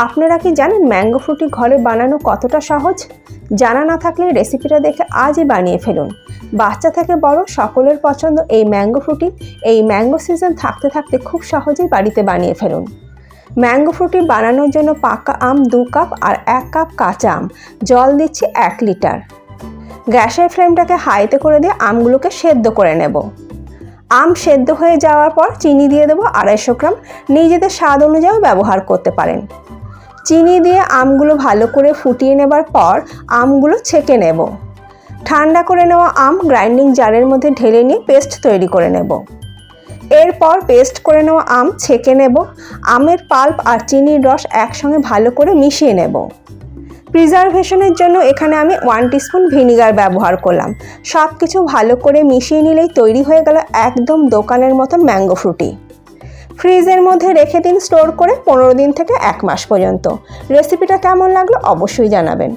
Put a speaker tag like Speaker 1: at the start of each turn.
Speaker 1: আপনারা কি জানেন ম্যাঙ্গো ফ্রুটি ঘরে বানানো কতটা সহজ? জানা না থাকলে রেসিপিটা দেখে আজই বানিয়ে ফেলুন। বাচ্চা থেকে বড় সকলের পছন্দ এই ম্যাঙ্গো ফ্রুটি। এই ম্যাঙ্গো সিজন থাকতে থাকতে খুব সহজেই বাড়িতে বানিয়ে ফেলুন। ম্যাঙ্গো ফ্রুটি বানানোর জন্য পাকা আম 2 কাপ আর 1 কাপ কাঁচা আম, জল দিচ্ছি 1 লিটার। গ্যাসের ফ্লেমটাকে হাইতে করে দিয়ে আমগুলোকে সেদ্ধ করে নেব। আম সেদ্ধ হয়ে যাওয়ার পর চিনি দিয়ে দেবো 250 গ্রাম, নিজেদের স্বাদ অনুযায়ী ব্যবহার করতে পারেন। চিনি দিয়ে আমগুলো ভালো করে ফুটিয়ে নেবার পর আমগুলো ছেঁকে নেব। ঠান্ডা করে নেওয়া আম গ্রাইন্ডিং জারের মধ্যে ঢেলে নিয়ে পেস্ট তৈরি করে নেব। এরপর পেস্ট করে নেওয়া আম ছেঁকে নেব। আমের পাল্প আর চিনির রস একসঙ্গে ভালো করে মিশিয়ে নেব। প্রিজারভেশনের জন্য এখানে আমি 1 টিস্পুন ভিনিগার ব্যবহার করলাম। সব কিছু ভালো করে মিশিয়ে নিলেই তৈরি হয়ে গেল একদম দোকানের মতন ম্যাঙ্গো ফ্রুটি। ফ্রিজের মধ্যে রেখে দিন স্টোর করে 15 দিন থেকে 1 মাস পর্যন্ত। রেসিপিটা কেমন লাগলো অবশ্যই জানাবেন।